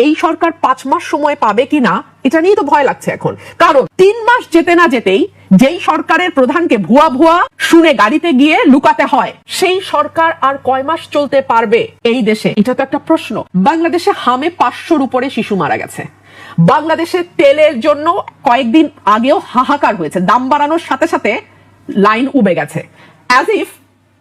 এই সরকার 5 মাস সময় পাবে কিনা এটা নিয়ে তো ভয় লাগছে এখন। কারণ 3 মাস যেতে না যেতেই যেই সরকারের প্রধানকে ভুয়া ভুয়া শুনে গাড়িতে গিয়ে লুকাতে হয়, সেই সরকার আর কয় মাস চলতে পারবে এই দেশে? এটা তো একটা প্রশ্ন। বাংলাদেশে হামে 500-র উপরে শিশু মারা গেছে। বাংলাদেশে তেলের জন্য কয়েকদিন আগেও হাহাকার হয়েছে, দাম বাড়ানোর সাথে সাথে লাইন উবে গেছে। অ্যাজ ইফ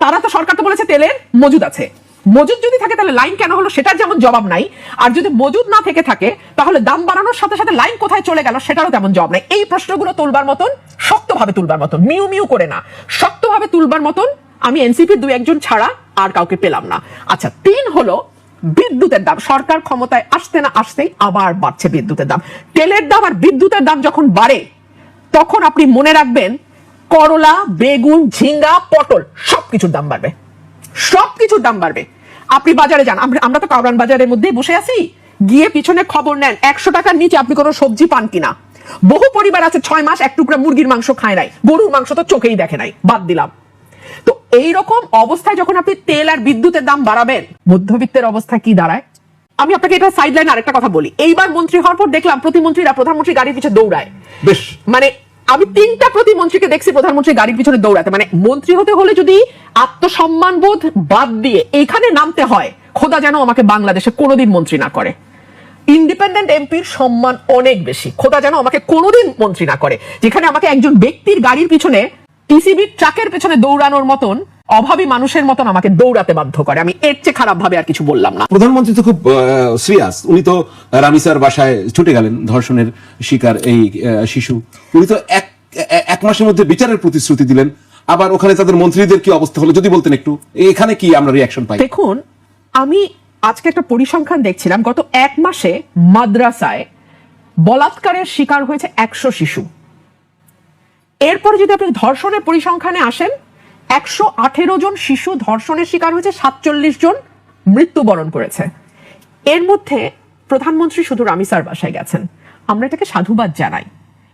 তারা তো, সরকার তো বলেছে তেলের মজুদ আছে। মজুদ যদি থাকে তাহলে লাইন কেন হলো সেটার যেমন জবাব নাই, আর যদি মজুদ না থেকে থাকে তাহলে দাম বাড়ানোর সাথে সাথে লাইন কোথায় চলে গেল সেটারও তেমন জবাব নাই। এই প্রশ্নগুলো তুলবার মতন, শক্তভাবে তুলবার মতন, মিউ মিউ করে না, শক্তভাবে তুলবার মতন আমি এনসিপির 2-1 ছাড়া আর কাউকে পেলাম না। আচ্ছা, 3 হলো বিদ্যুতের দাম। সরকার ক্ষমতায় আসতে না আসতেই আবার বাড়ছে বিদ্যুতের দাম। তেলের দাম আর বিদ্যুতের দাম যখন বাড়ে তখন আপনি মনে রাখবেন করলা, বেগুন, ঝিঙ্গা, পটল সবকিছুর দাম বাড়বে, সবকিছুর দাম বাড়বে। আপনি বাজারে যান, আমরা তো কাউরান বাজারের মধ্যে বসে আছি, গিয়ে পিছনে খবর নেন 100 টাকার নিচে আপনি কোনো সবজি পান কিনা। বহু পরিবার আছে 6 মাস 1 টুকরা মুরগির মাংস খায় নাই, গরুর মাংস তো চোখেই দেখে নাই, বাদ দিলাম। তো এইরকম অবস্থায় যখন আপনি তেল আর বিদ্যুতের দাম বাড়াবেন, মধ্যবিত্তের অবস্থা কি দাঁড়ায়? আমি আপনাকে এটা সাইডলাইন আরেকটা কথা বলি। এইবার মন্ত্রী হওয়ার পর দেখলাম প্রতিমন্ত্রীরা প্রধানমন্ত্রী গাড়ির পিছনে দৌড়ায়। বেশ, মানে আমি 3টা প্রতিমন্ত্রীকে দেখছি প্রধানমন্ত্রী গাড়ির পিছনে দৌড়াতে। মানে মন্ত্রী হতে হলে যদি আত্মসম্মান বোধ বাদ দিয়ে এইখানে নামতে হয়, খোদা যেন আমাকে বাংলাদেশে কোনোদিন মন্ত্রী না করে। ইন্ডিপেন্ডেন্ট এমপির সম্মান অনেক বেশি, খোদা যেন আমাকে কোনোদিন মন্ত্রী না করে, যেখানে আমাকে একজন ব্যক্তির গাড়ির পিছনে, টিসিবির ট্রাকের পেছনে দৌড়ানোর মতন, অভাবী মানুষের মতন আমাকে দৌড়াতে বাধ্য করে। আমি এর চেয়ে খারাপ ভাবে আর কিছু বললাম না। প্রধানমন্ত্রী তো খুব সিরিয়াস, উনি তো রামিসার বাসায় ছুটে গেলেন, ধর্ষণের শিকার এই শিশু। উনি তো এক মাসের মধ্যে বিচারের প্রতিশ্রুতি দিলেন। আবার ওখানে তাদের মন্ত্রীদের কি অবস্থা হলো যদি বলতেন একটু, এখানে কি আমরা রিঅ্যাকশন পাই? দেখুন, আমি আজকে একটা পরিসংখ্যান দেখছিলাম, গত 1 মাসে মাদ্রাসায় বলাৎকারের শিকার হয়েছে 100 শিশু। এরপরে যদি আপনি ধর্ষণের পরিসংখ্যানে আসেন, 118 জন শিশু ধর্ষণের শিকার হয়েছে, 47 জন মৃত্যুবরণ করেছে। এর মধ্যে প্রধানমন্ত্রী শুধু রামিসার বাসায় গেছেন, আমরা এটাকে সাধুবাদ জানাই।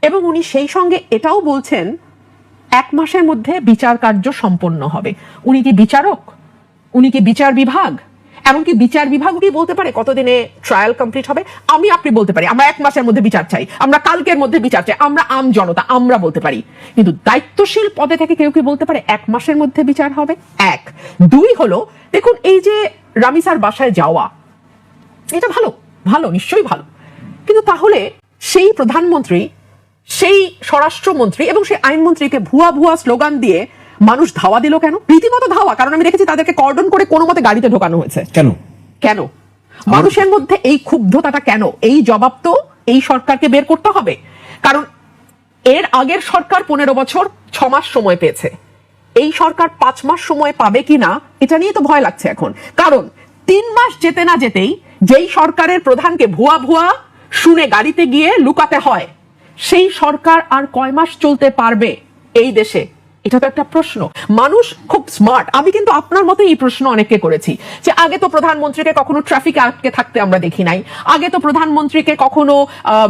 এবং উনি সেই সঙ্গে এটাও বলছেন 1 মাসের মধ্যে বিচার কার্য সম্পন্ন হবে। উনি কি বিচারক? উনি কি বিচার বিভাগ? এমনকি বিচার বিভাগ কি বলতে পারে কতদিনে ট্রায়াল কমপ্লিট হবে? আপনি বলতে পারি আমরা 1 মাসের মধ্যে বিচার চাই, আমরা কালকের মধ্যে বিচার চাই, আমরা আম জনতা আমরা বলতে পারি। কিন্তু দায়িত্বশীল পদে থেকে কেউ কি বলতে পারে 1 মাসের মধ্যে বিচার হবে? 1। 2 হলো, দেখুন এই যে রামিসার বাসায় যাওয়া, এটা ভালো, ভালো, নিশ্চয়ই ভালো। কিন্তু তাহলে সেই প্রধানমন্ত্রী, সেই স্বরাষ্ট্রমন্ত্রী এবং সেই আইনমন্ত্রীকে ভুয়া ভুয়া স্লোগান দিয়ে মানুষ ধাওয়া দিল কেন? রীতিমতো ধাওয়া। কারণ আমি দেখেছি তাদেরকে কর্ডন করে কোনো মতে গাড়িতে ঢোকানো হয়েছে। কেন? কেন মানুষের মধ্যে এই ক্ষুব্ধতাটা কেন? এই জবাব তো এই সরকারকে বের করতে হবে। কারণ এর আগের সরকার 15 বছর 6 মাস সময় পেয়েছে, এই সরকার 5 মাস সময় পাবে কিনা এটা নিয়ে তো ভয় লাগছে এখন। কারণ 3 মাস যেতে না যেতেই যেই সরকারের প্রধানকে ভুয়া ভুয়া শুনে গাড়িতে গিয়ে লুকাতে হয়, সেই সরকার আর কয় মাস চলতে পারবে এই দেশে? এটা তো একটা প্রশ্ন। মানুষ খুব স্মার্ট। আমি কিন্তু আপনার মতো এই প্রশ্ন অনেককে করেছি যে আগে তো প্রধানমন্ত্রীকে কখনো ট্রাফিকে আটকে থাকতে আমরা দেখি নাই, আগে তো প্রধানমন্ত্রীকে কখনো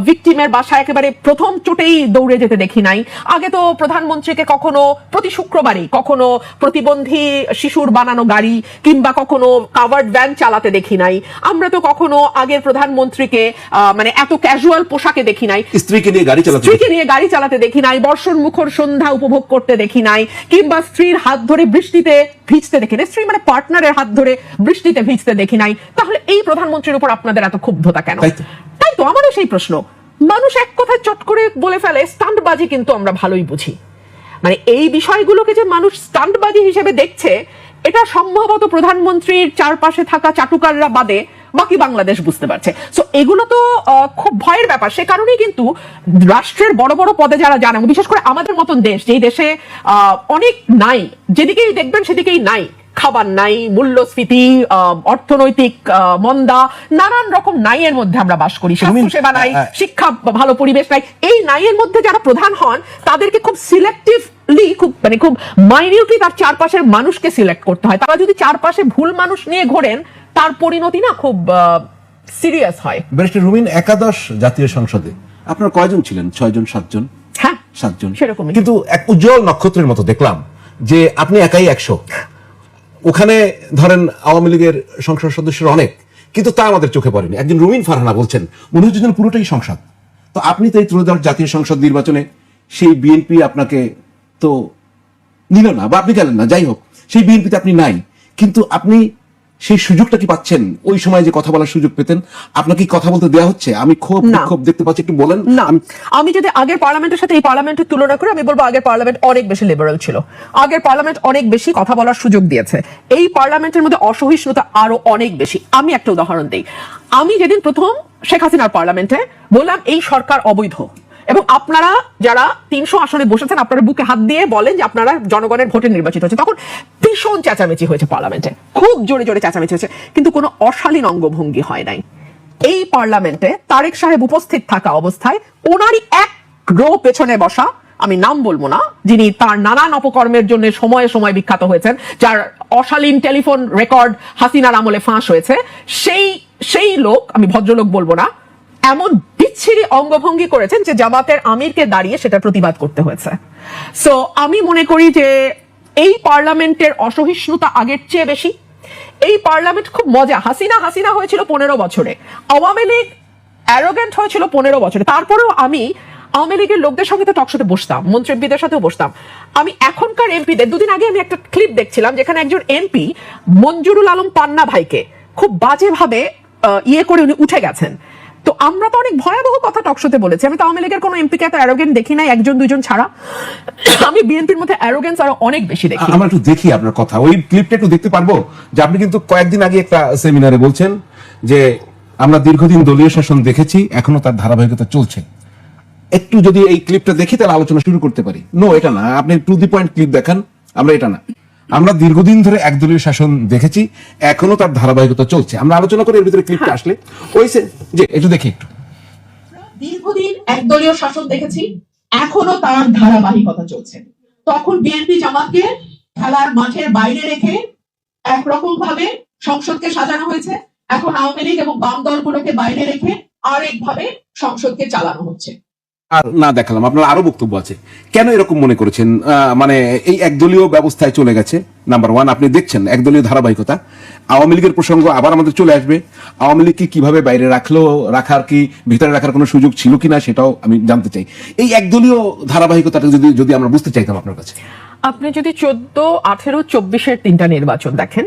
ভিকটিমের বাসায় একেবারে প্রথম চোটেই দৌড়ে যেতে দেখি নাই, আগে তো প্রধানমন্ত্রীকে কখনো প্রতি শুক্রবারই কখনো প্রতিবন্ধী শিশুর বানানো গাড়ি কিংবা কখনো কাভার্ড ভ্যান চালাতে দেখি নাই, আমরা তো কখনো আগের প্রধানমন্ত্রীকে মানে এত ক্যাজুয়াল পোশাকে দেখি নাই, স্ত্রীকে নিয়ে গাড়ি চালাতে দেখি নাই, বর্ষণ মুখর সন্ধ্যা উপভোগ করতে দেখি নাই, কিংবা স্ত্রীর হাত ধরে বৃষ্টিতে ভিজতে দেখি নাই, স্ত্রী মানে পার্টনারের হাত ধরে বৃষ্টিতে ভিজতে দেখি নাই। তাহলে এই প্রধানমন্ত্রীর উপর আপনাদের এত ক্ষুব্ধতা কেন? তাই তো আমারও সেই প্রশ্ন। মানুষ এক কথায় চট করে বলে ফেলে স্টান্টবাজি, কিন্তু আমরা ভালোই বুঝি। মানে এই বিষয়গুলোকে যে মানুষ স্টান্টবাজি হিসেবে দেখছে, এটা সম্ভবত প্রধানমন্ত্রীর চারপাশে থাকা চাটুকাররা বাদে বাকি বাংলাদেশ বুঝতে পারছে। সো এগুলো তো খুব ভয়ের ব্যাপার। সে কারণেই কিন্তু রাষ্ট্রের বড় বড় পদে যারা যান, বিশেষ করে আমাদের মতন দেশ, যেই দেশে অনেক নাই, যেদিকেই দেখবেন সেদিকেই নাই, খাবার নাই, মূল্যস্ফীতি, অর্থনৈতিক মন্দা, নানান রকম নাইয়ের মধ্যে আমরা বাস করি, স্বাস্থ্যসেবা নাই, শিক্ষা ভালো পরিবেশ নাই। এই নাইয়ের মধ্যে যারা প্রধান হন তাদেরকে খুব সিলেক্টিভলি, খুব মাইনিউটলি তার চারপাশের মানুষকে সিলেক্ট করতে হয়। তারা যদি চারপাশে ভুল মানুষ নিয়ে ঘোরেন, তার পরিণতি না খুব সিরিয়াস হয়। ব্যারিস্টার রুমিন, একাদশ জাতীয় সংসদে আপনার কয়জন ছিলেন? 6 জন 7 জন? হ্যাঁ, 7 জন। সেরকমই। কিন্তু এক উজ্জ্বল নক্ষত্রের মতো দেখলাম যে আপনি একাই 100। ওখানে ধরেন আওয়ামী লীগের সংসদ সদস্যরা অনেক, কিন্তু তা আমাদের চোখে পড়েনি। একজন রুমিন ফারহানা বলছেন মনে হচ্ছে যেন পুরোটাই সংসদ। তো আপনি তো এই ত্রয়োদশ জাতীয় সংসদ নির্বাচনে সেই বিএনপি আপনাকে তো নিল না, বা আপনি গেলেন না, যাই হোক সেই বিএনপিতে আপনি নাই, কিন্তু আপনি সেই সুযোগটা কি পাচ্ছেন? ওই সময় যে কথা বলার সুযোগ পেতেন, আপনাকে কথা বলতে দেওয়া হচ্ছে? আমি খুব না। বিক্ষোভ দেখতে পাচ্ছি, একটু বলেন। না, আমি যদি আগের পার্লামেন্টের সাথে এই পার্লামেন্টের তুলনা করি, আমি বলবো আগের পার্লামেন্ট অনেক বেশি লিবারেল ছিল। আগের পার্লামেন্ট অনেক বেশি কথা বলার সুযোগ দিয়েছে। এই পার্লামেন্টের মধ্যে অসহিষ্ণুতা আরো অনেক বেশি। আমি একটা উদাহরণ দিই। আমি যেদিন প্রথম শেখ হাসিনার পার্লামেন্টে বললাম এই সরকার অবৈধ, এবং আপনারা যারা 300 আসনে বসেছেন আপনারা বুকে হাত দিয়ে বলেন যে আপনারা জনগণের ভোটে নির্বাচিত হয়েছে, তখন ভীষণ চেঁচামেচি হয়েছে পার্লামেন্টে, খুব জোরে জোরে চেঁচামেচি হয়েছে, কিন্তু কোনো অশালীন অঙ্গভঙ্গি হয় নাই। এই পার্লামেন্টে তারেক সাহেব উপস্থিত থাকা অবস্থায় ওনারই এক রো পেছনে বসা, আমি নাম বলবো না, যিনি তার নানান অপকর্মের জন্য সময়ে সময় বিখ্যাত হয়েছেন, যার অশালীন টেলিফোন রেকর্ড হাসিনার আমলে ফাঁস হয়েছে, সেই লোক, আমি ভদ্রলোক বলবো না, এমন বিচ্ছিরি অঙ্গভঙ্গি করেছেন যে জামাতের আমিরকে দাঁড়িয়ে সেটা প্রতিবাদ করতে হয়েছে। সো আমি মনে করি যে এই পার্লামেন্টের অসহিষ্ণুতা আগের চেয়ে বেশি। এই পার্লামেন্ট খুব মজা। হাসিনা হয়েছিল 15 বছরে, আওয়ামী লীগ অ্যারোগেন্ট হয়েছিল 15 বছরে। তারপরেও আমি আওয়ামী লীগের লোকদের সঙ্গে তো টকশোতে বসতাম, মন্ত্রী এমপিদের সাথেও বসতাম। আমি এখনকার এমপিদের, দুদিন আগে আমি একটা ক্লিপ দেখছিলাম যেখানে একজন এমপি মঞ্জুরুল আলম পান্না ভাইকে খুব বাজেভাবে ইয়ে করে উনি উঠে গেছেন। তো আমরা তো অনেক ভয়াবহ কথা টকশোতে বলেছি। আমি তো আওয়ামী লীগের কোনো এমপিকে এত অ্যারোগেন্ট দেখি নাই, একজন দুইজন ছাড়া। আমি বিএনপির মধ্যে অ্যারোগেন্স আরো অনেক বেশি দেখি। আমরা একটু দেখি আপনার কথা, ওই ক্লিপটা একটু দেখতে পারবো? যে আপনি কিন্তু কয়েকদিন আগে একটা সেমিনারে বলছেন যে আমরা দীর্ঘদিন দলীয় শাসন দেখেছি, এখনো তার ধারাবাহিকতা চলছে। একটু যদি এই ক্লিপটা দেখি তাহলে আলোচনা শুরু করতে পারি। নো, এটা না, আপনি টু দি পয়েন্ট ক্লিপ দেখান। আমরা এটা না, আমরা দীর্ঘদিন ধরে একদলীয় শাসন দেখেছি, এখনো তার ধারাবাহিকতা চলছে। আমরা আলোচনা করি এর ভিতরে ক্লিপটা আসলে ওইছে যে একটু দেখি। একটু দীর্ঘদিন একদলীয় শাসন দেখেছি, এখনো তার ধারাবাহিকতা চলছে। তখন বিএনপি জামাতকে খেলার মাঠের বাইরে রেখে একরকম ভাবে সংসদকে সাজানো হয়েছে, এখন আওয়ামী লীগ এবং বাম দলগুলোকে বাইরে রেখে আরেকভাবে সংসদকে চালানো হচ্ছে। আর না দেখালাম, আপনার আরো বক্তব্য আছে। কেন এরকম মনে করেছেন? মানে এই একদলীয় ব্যবস্থায় চলে গেছে। নাম্বার ওয়ান, আপনি দেখছেন একদলীয় ধারাবাহিকতা। আওয়ামী লীগের প্রসঙ্গ আবার আমাদের চলে আসবে। আওয়ামী লীগকে কিভাবে বাইরে রাখার কি ভিতরে রাখার কোনো সুযোগ ছিল কিনা সেটাও আমি জানতে চাই। এই একদলীয় ধারাবাহিকতাটা যদি আমরা বুঝতে চাইতাম আপনার কাছে। আপনি যদি 14, 18, 24-এর 3টা নির্বাচন দেখেন,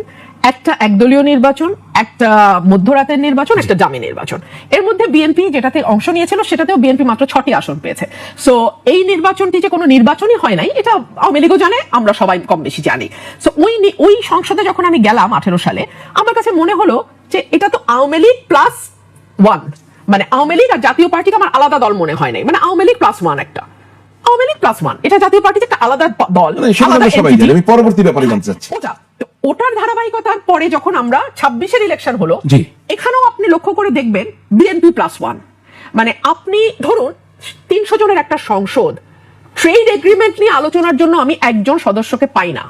একটা একদলীয় নির্বাচন, একটা মধ্যরাতের নির্বাচন, একটা জামি নির্বাচন। এর মধ্যে বিএনপি যেটাতে অংশ নিয়েছিল সেটাতেও বিএনপি মাত্র 6টি আসন পেয়েছে। সো এই নির্বাচনটি যে কোনো নির্বাচনই হয় নাই, এটা আওয়ামী লীগও জানে, আমরা সবাই কম বেশি জানি। সো ওই সংসদে যখন আমি গেলাম 18 সালে, আমার কাছে মনে হলো যে এটা তো আওয়ামী লীগ +1, মানে আওয়ামী লীগ আর জাতীয় পার্টিকে আমার আলাদা দল মনে হয় নাই, মানে আওয়ামী লীগ +1 একটা, আওয়ামী লীগ +1, এটা জাতীয় পার্টিতে একটা আলাদা দল, আলাদা সবাই entity। জানে। আমি পরবর্তী ব্যাপারে জানতে চাচ্ছি। ওটার ধারাবাহিকতার পরে যখন আমরা 26-এর ইলেকশন হলো, জি। এখানেও আপনি লক্ষ্য করে দেখবেন বিএনপি +1, মানে আপনি ধরুন 300 জনের একটা সংসদ, ট্রেড এগ্রিমেন্ট নিয়ে আলোচনার জন্য আমি একজন সদস্যকে পাই না,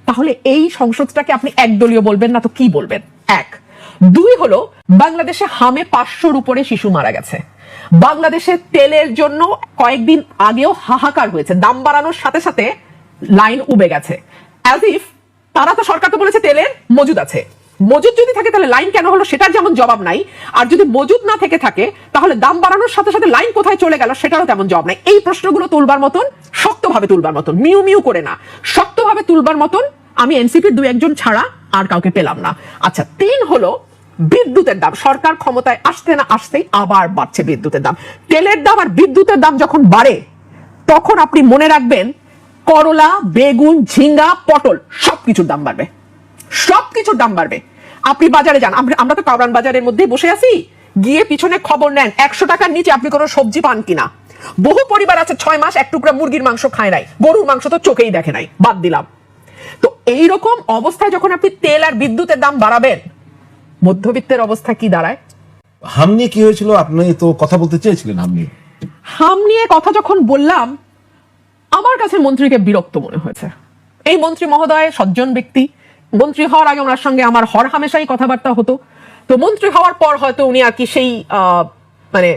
তাহলে এই সংসদটাকে আপনি একদলীয় বলবেন না তো কি বলবেন? 1, 2 হলো বাংলাদেশে হামে 500-র উপরে শিশু মারা গেছে। বাংলাদেশে তেলের জন্য কয়েকদিন আগেও হাহাকার হয়েছে, দাম বাড়ানোর সাথে সাথে লাইন উবে গেছে, অ্যাজ ইফ তারা তো, সরকার তো বলেছে তেলের মজুদ আছে। মজুদ যদি থাকে তাহলে লাইন কেন হলো সেটার যেমন জবাব নাই, আর যদি মজুদ না থেকে থাকে তাহলে দাম বাড়ানোর সাথে সাথে লাইন কোথায় চলে গেল সেটারও তেমন জবাব নাই। এই প্রশ্নগুলো তুলবার মতন, শক্তভাবে তুলবার মতন, মিউ মিউ করে না, শক্তভাবে তুলবার মতন আমি এনসিপির 2-1 ছাড়া আর কাউকে পেলাম না। আচ্ছা, 3 হলো বিদ্যুতের দাম। সরকার ক্ষমতায় আসতে না আসতেই আবার বাড়ছে বিদ্যুতের দাম। তেলের দাম আর বিদ্যুতের দাম যখন বাড়ে তখন আপনি মনে রাখবেন করলা, বেগুন, ঝিঙ্গা, পটল সবকিছুর দাম বাড়বে, সবকিছুর দাম বাড়বে। আপনি বাজারে যান, আমরা তো কাউরান বাজারের মধ্যে বসে আছি, গিয়ে পিছনে খবর নেন 100 টাকার নিচে আপনি কোনো সবজি পান কিনা। বহু পরিবার আছে 6 মাস এক টুকরা মুরগির মাংস খায় নাই, গরুর মাংস তো চোখেই দেখে নাই, বাদ দিলাম। তো এইরকম অবস্থায় যখন আপনি তেল আর বিদ্যুতের দাম বাড়াবেন, মধ্যবিত্তের অবস্থা কি দাঁড়ায়? হাম নিয়ে কি হয়েছিল? আপনি তো কথা বলতে চেয়েছিলেন হাম নিয়ে। হাম নিয়ে কথা যখন বললাম, আমার কাছে মন্ত্রীকে বিরক্ত মনে হয়েছে। এই মন্ত্রী মহোদয় সজ্জন ব্যক্তি, মন্ত্রী হওয়ার আগে ওনার সঙ্গে আমার হামেশাই কথাবার্তা হতো। তো মন্ত্রী হওয়ার পর হয়তো উনি আর কি সেই মানে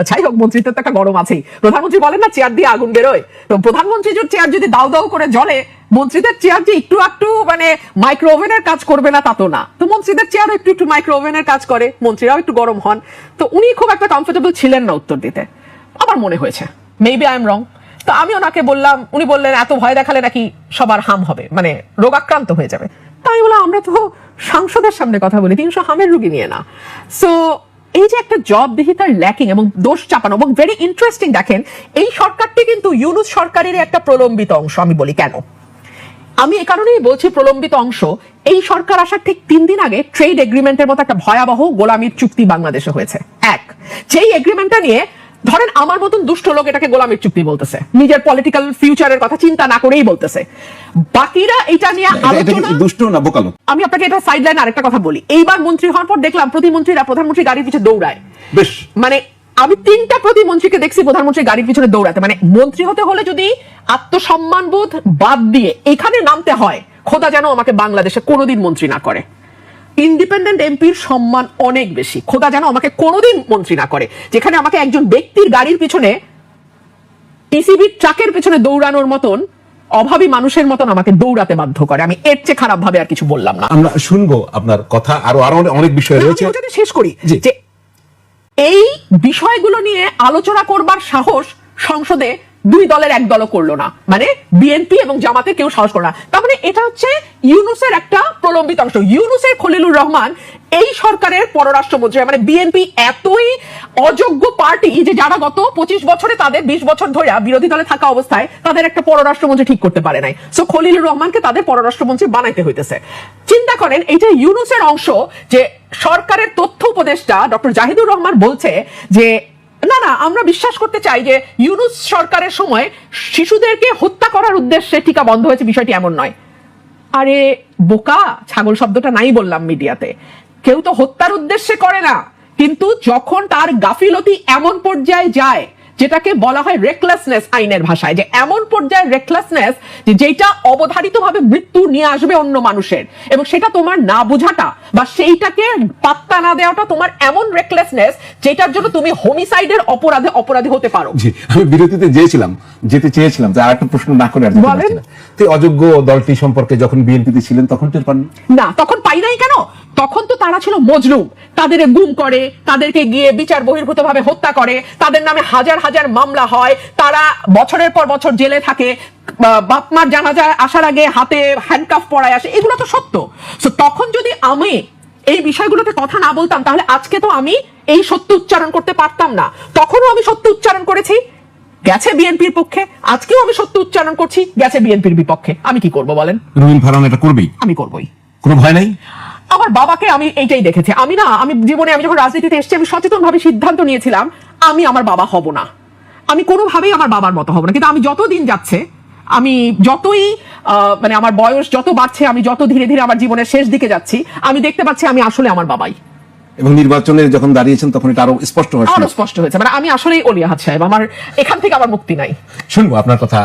যাই হোক, মন্ত্রিত্বের তো একটা গরম আছেই। প্রধানমন্ত্রী বলেন না চেয়ার দিয়ে আগুন বেরোয়, তো প্রধানমন্ত্রী চেয়ার যদি দাও দাও করে জ্বলে, মন্ত্রীদের চেয়ার যে একটু একটু মানে মাইক্রো ওভেনের কাজ করবে না তা তো না। তো মন্ত্রীদের চেয়ারও একটু একটু মাইক্রো ওভেনের কাজ করে, মন্ত্রীরাও একটু গরম হন। তো উনি খুব একটা কমফোর্টেবল ছিলেন না উত্তর দিতে, আমার মনে হয়েছে। মেবি আই এম রং। তো আমি ওনাকে বললাম, উনি বললেন এত ভয় দেখালে নাকি সবার হাম হবে, মানে রোগাক্রান্ত হয়ে যাবে। তাই আমি বললাম আমরা তো সাংসদের সামনে কথা বলি, 300 হামের রুগী নিয়ে না। সো এই যে একটা জবাবদিহিতার ল্যাকিং এবং দোষ চাপানো, এবং ভেরি ইন্টারেস্টিং, দেখেন এই সরকারটি কিন্তু ইউনূস সরকারের একটা প্রলম্বিত অংশ। আমি বলি কেন, আমি এ কারণেই বলছি প্রলম্বিত অংশ। এই সরকার আসার ঠিক 3 দিন আগে ট্রেড এগ্রিমেন্টের মতো একটা ভয়াবহ গোলামির চুক্তি বাংলাদেশে হয়েছে। যেই এগ্রিমেন্টটা নিয়ে ধরেন আমার মতন দুষ্ট লোক এটাকে গোলামির চুক্তি বলতেছে, নিজের পলিটিক্যাল ফিউচারের কথা চিন্তা না করেই বলতেছে। বাকিরা এটা নিয়ে আলোচনা, দুষ্ট না বোকালো। আমি আপনাকে এটা সাইডলাইন আরেকটা কথা বলি। এইবার মন্ত্রী হওয়ার পর দেখলাম প্রতিমন্ত্রীরা প্রধানমন্ত্রী গাড়ির পিছনে দৌড়ায়। বেশ, মানে আমি 3টা প্রতিমন্ত্রীকে দেখছি প্রধানমন্ত্রী গাড়ির পিছনে দৌড়াতে। মানে মন্ত্রী হতে হলে যদি আত্মসম্মান বোধ বাদ দিয়ে এখানে নামতে হয়, খোদা যেন আমাকে বাংলাদেশে কোনোদিন মন্ত্রী না করে। ইন্ডিপেন্ডেন্ট এমপির সম্মান অনেক বেশি, খোদা যেন আমাকে কোনোদিন মন্ত্রী না করে, যেখানে আমাকে একজন ব্যক্তির গাড়ির পিছনে, টিসিবির ট্রাকের পিছনে দৌড়ানোর মতন অভাবী মানুষের মতন আমাকে দৌড়াতে বাধ্য করে। আমি এর চেয়ে খারাপ ভাবে আর কিছু বললাম না। আমরা শুনবো আপনার কথা, আরো আরো অনেক বিষয় রয়েছে। আমি ওটাতে শেষ করি জি। যে এই বিষয়গুলো নিয়ে আলোচনা করবার সাহস সংসদে 2 দলের এক দলও করলো না, মানে বিএনপি এবং জামাতে কেউ সাহস করলো না। তার মানে এটা হচ্ছে ইউনূসের একটা প্রলম্বিত অংশ। ইউনূসের খলিলুর রহমান এই সরকারের পররাষ্ট্রমন্ত্রী, মানে বিএনপি এতই অযোগ্য পার্টি যে যারা গত 25 বছরে তাদের 20 বছর ধরে বিরোধী দলে থাকা অবস্থায় তাদের একটা পররাষ্ট্রমন্ত্রী ঠিক করতে পারে নাই। সো খলিলুর রহমানকে তাদের পররাষ্ট্রমন্ত্রী বানাইতে হইতেছে। চিন্তা করেন এইটা ইউনূসের অংশ, যে সরকারের তথ্য উপদেষ্টা ডক্টর জাহিদুর রহমান বলছে যে না না, আমরা বিশ্বাস করতে চাই যে ইউনূস সরকারের সময় শিশুদেরকে হত্যা করার উদ্দেশ্যে টিকা বন্ধ হয়েছে, বিষয়টি এমন নয়। আরে বোকা, ছাগল শব্দটা নাই বললাম মিডিয়াতে। কেউ তো হত্যার উদ্দেশ্যে করে না, কিন্তু যখন তার গাফিলতি এমন পর্যায়ে যায়, যেটাকে বলা হয় রেকলেসনেস আইনের ভাষায়, যে এমন পর্যায়ে রেকলেসনেস যে যেটা অবধারিতভাবে মৃত্যু নিয়ে আসবে অন্য মানুষের, এবং সেটা তোমার না বোঝাটা বা সেইটাকে পাত্তা না দেওয়াটা তোমার এমন রেকলেসনেস যেটার জন্য তুমি হোমিসাইডের অপরাধী হতে পারো। জি, আমি বিরতিতে যেতে চেয়েছিলাম যে আরেকটা প্রশ্ন না করে আর যেতে বলেন। পারছি না। তো অযোগ্য দলটি সম্পর্কে যখন বিএনপিতে ছিলেন তখন টের পান না, তখন পাই নাই কেন? তখন তো তারা ছিল মজলুম, তাদের গুম করে, তাদেরকে গিয়ে বিচার বহির্ভূত ভাবে হত্যা করে, তাদের নামে হাজার হাজার মামলা হয়, তারা বছরের পর বছর জেলে থাকে, বাপমার জানাজায় আসার আগে হাতে হ্যান্ডকাফ পরায় আসে, এগুলো তো সত্য। সো তখন যদি আমি এই বিষয়গুলোতে কথা না বলতাম, তাহলে আজকে তো আমি এই সত্য উচ্চারণ করতে পারতাম না। তখনও আমি সত্য উচ্চারণ করেছি, গেছে বিএনপির পক্ষে, আজকেও আমি সত্য উচ্চারণ করছি, গেছে বিএনপির বিপক্ষে। আমি কি করব বলেন? রুমিন ফারহান এটা করবেই, আমি করবই, কোনো ভয় নাই। আমার বাবাকে আমি এইটাই দেখেছি। আমি জীবনে আমি যখন রাজনীতিতে এসেছি, আমি সচেতন ভাবে সিদ্ধান্ত নিয়েছিলাম আমি আমার বাবা হব না, আমি কোনোভাবেই আমার বাবার মতো হব না। কিন্তু আমি যত দিন যাচ্ছে, আমি যতই মানে আমার বয়স যত বাড়ছে, আমি যত ধীরে ধীরে আমার জীবনের শেষ দিকে যাচ্ছি, আমি দেখতে পাচ্ছি আমি আসলে আমার বাবাই। এবং নির্বাচনে যখন দাঁড়িয়েছেন তখন এটা আরো স্পষ্ট হয়েছে। মানে আমি আসলেই অলি আহাদ সাহেব, আমার এখান থেকে আমার মুক্তি নাই। শুনবো আপনার কথা।